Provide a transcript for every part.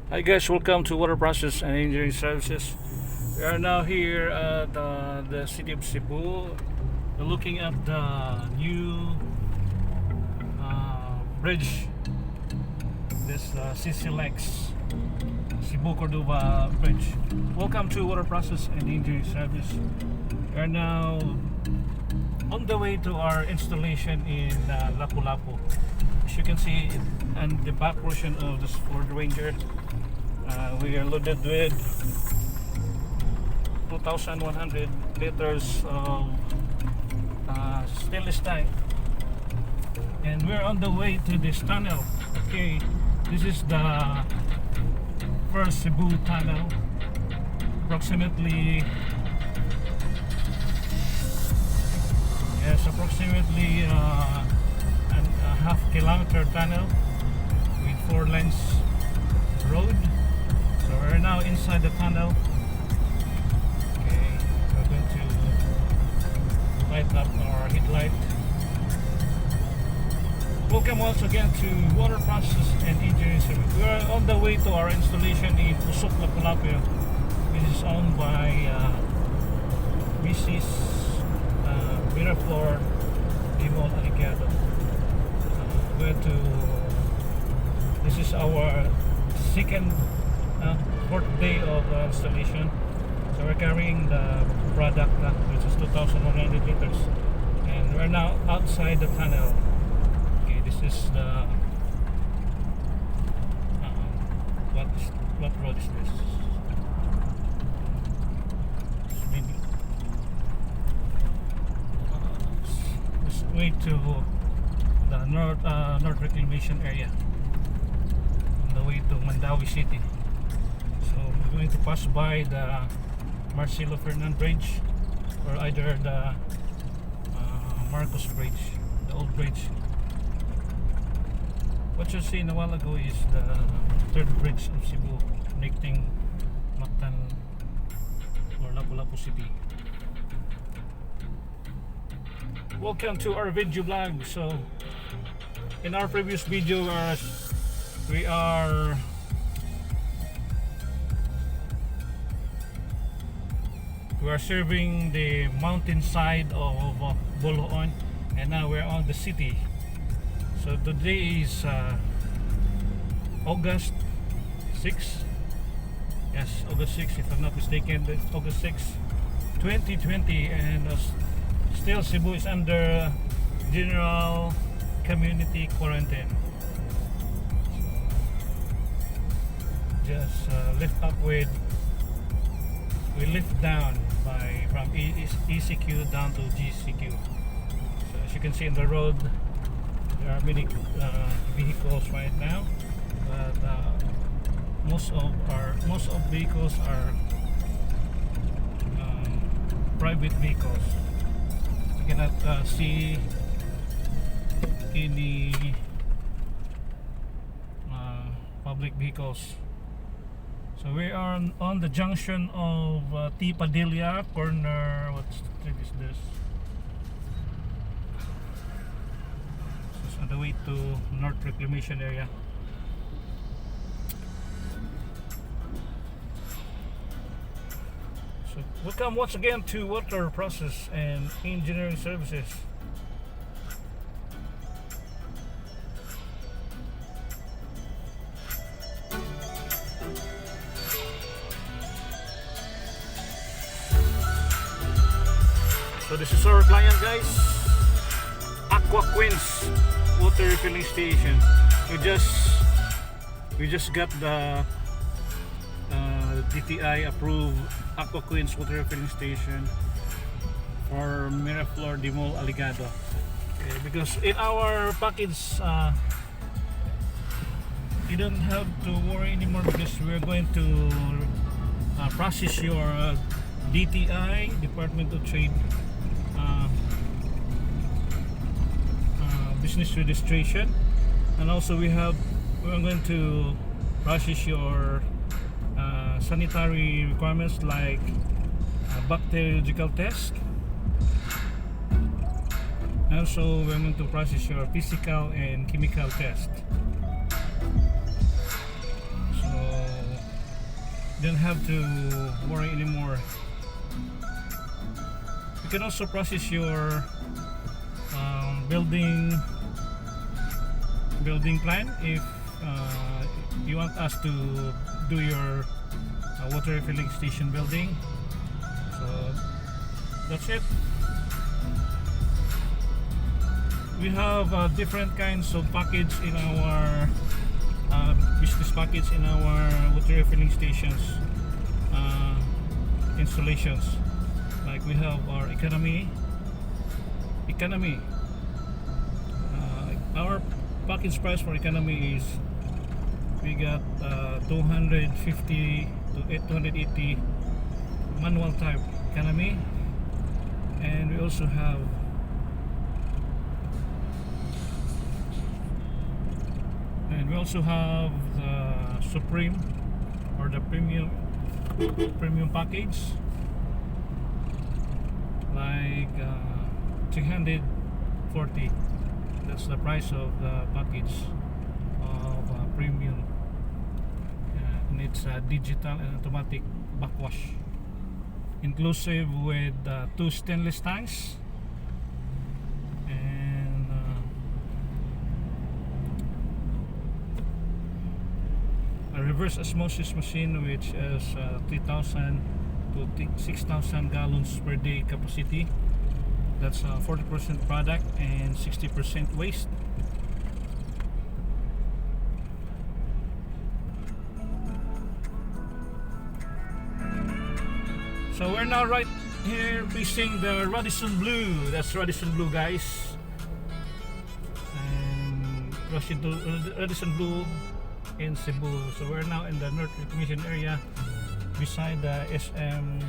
Hi guys, welcome to Water Process and Engineering Services. We are now here at the city of Cebu, looking at the new bridge, this CCLX Cebu Cordova bridge. Welcome to Water Process and Engineering Service. We are now on the way to our installation in Lapu-Lapu. As you can see in the back portion of this Ford Ranger, we are loaded with 2,100 liters of stainless steel, and we're on the way to this tunnel. Okay, this is the first Cebu tunnel, approximately a half-kilometer tunnel with 4 lanes road. So we're now inside the tunnel. Okay, we're going to light up our headlight. Welcome once again to Water Process and Engineering Service. We are on the way to our installation in Pusok Lapulapu, which is owned by Mrs. Miraflor Dimol Alicado. This is our fourth day of installation. So we're carrying the product, which is 2,100 liters, and we're now outside the tunnel. Okay, this is the what road is this? This way to the North Reclamation area, on the way to Mandawi City. So we're going to pass by the Marcelo Fernand Bridge, or either the Marcos Bridge, the old bridge. What you seen a while ago is the third bridge of Cebu, connecting Mactan or Lapu-Lapu City. Welcome to our video vlog. So in our previous video, we are serving the mountainside of Boloon, and now we're on the city. So today is August 6. Yes, August 6, if I'm not mistaken. It's August 6, 2020, and still Cebu is under general community quarantine. So just we lift down from ECQ down to GCQ. So as you can see in the road, there are many vehicles right now, but most of vehicles are private vehicles. You cannot see any public vehicles. So we are on the junction of T. Padilla corner. What street is this? This is on the way to North Reclamation area. So welcome once again to Water Process and Engineering Services. So this is our client, guys. Aqua Queens water refilling station. We just got the DTI approved Aqua Queens water refilling station for Miraflor Dimol Alicado. Okay, because in our package, you don't have to worry anymore, because we're going to process your DTI, Department of Trade, business registration, and also we're going to process your sanitary requirements like bacteriological test, and also we're going to process your physical and chemical test. So You don't have to worry anymore. You can also process your building plan if you want us to do your water refilling station building. So that's it. We have different kinds of package in our business package in our water refilling stations installations. Like we have our economy. Our package price for economy is we got 250 to 280 manual type economy, and we also have the Supreme or the premium package, like 340. That's the price of the package of premium, and it's digital and automatic backwash, inclusive with 2 stainless tanks and a reverse osmosis machine, which is 3,000 to 6,000 gallons per day capacity. That's 40% product and 60% waste. So we're now right here facing the Radisson Blue. That's Radisson Blue, guys. And Radisson Blue in Cebu. So we're now in the North Reclamation area beside the SM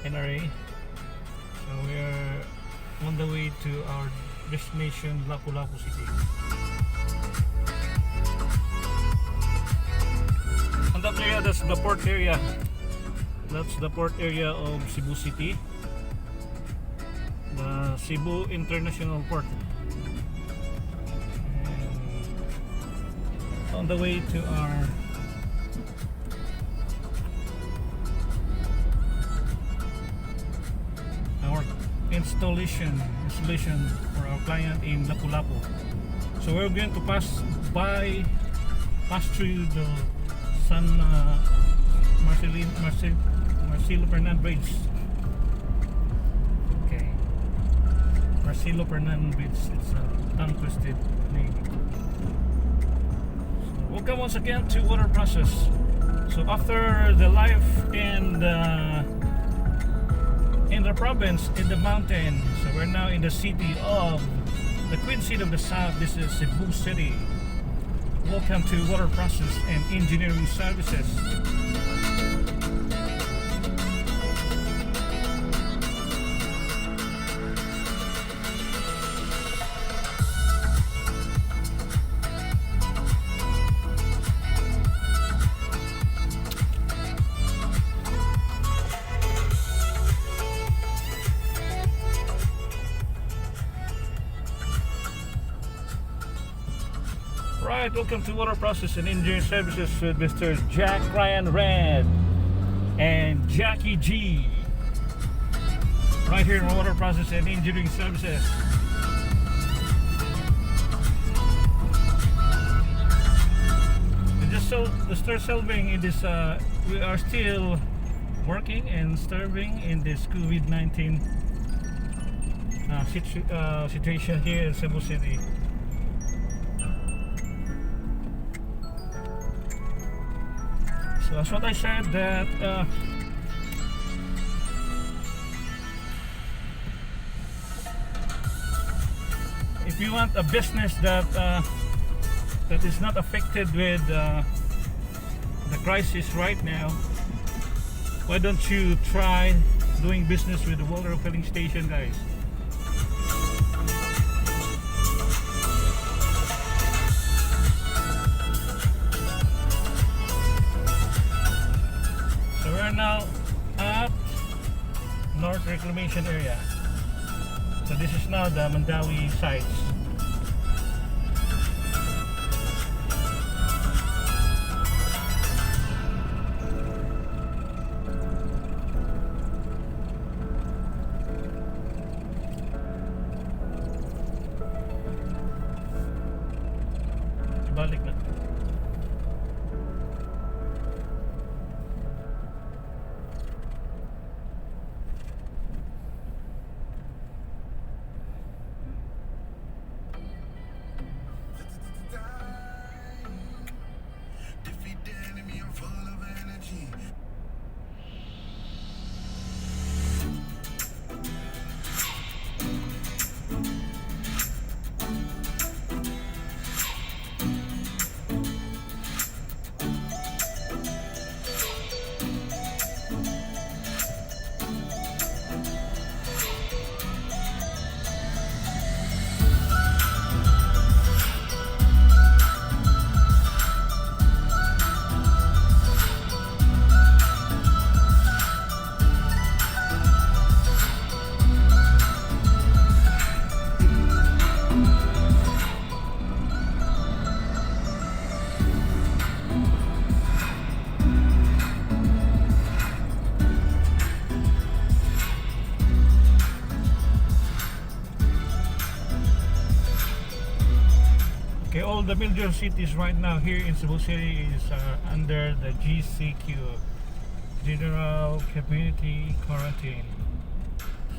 NRA. So we're on the way to our destination, Lapulapu City. On that area, that's the port area. That's the port area of Cebu City, the Cebu International Port. And on the way to our installation for our client in Lapulapu. So we're going to pass through the San Marcelo Fernan Bridge. Okay, Marcelo Fernan Bridge. It's a tongue twisted name. So welcome once again to Water Process. So after the life in the province, in the mountain, so we're now in the city of the Queen City of the South. This is Cebu City. Welcome to Water Process and Engineering Services. Alright, welcome to Water Process and Engineering Services with Mr. Jack Ryan Red and Jackie G. Right here in Water Process and Engineering Services. We're still serving in this, we are still working and serving in this COVID-19 situation here in Cebu City. So that's what I said, that if you want a business that is not affected with the crisis right now, why don't you try doing business with the water refilling station, guys? Now at North Reclamation area. So this is now the Mandawi sites. the major cities right now here in Cebu City is under the GCQ, General Community Quarantine.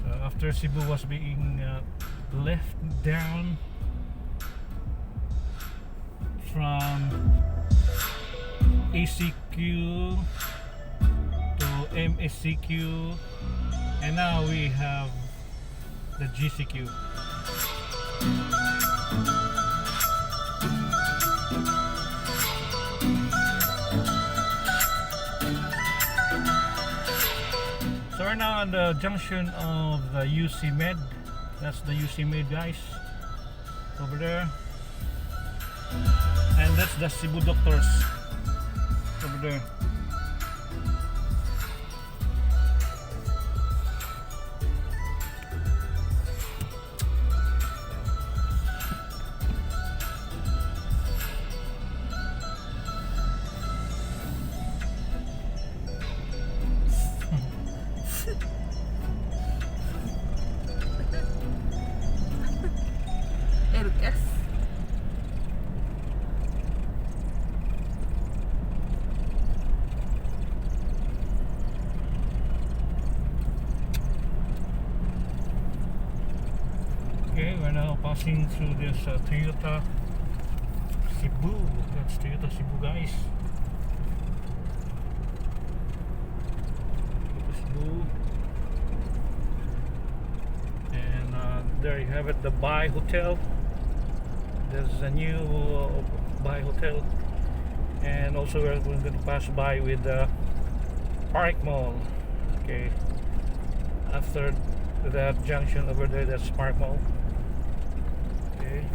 So after Cebu was being left down from ACQ to MSCQ, and now we have the GCQ. So we're now on the junction of the UC Med. That's the UC Med, guys, over there. And that's the Cebu Doctors over there. Okay, we're now passing through this Toyota Cebu. That's Toyota Cebu, guys. Toyota Cebu. And there you have it, the Bai Hotel. There's a new Bai Hotel. And also we're going to pass by with the Park Mall. Okay. After that junction over there, that's Park Mall. Okay.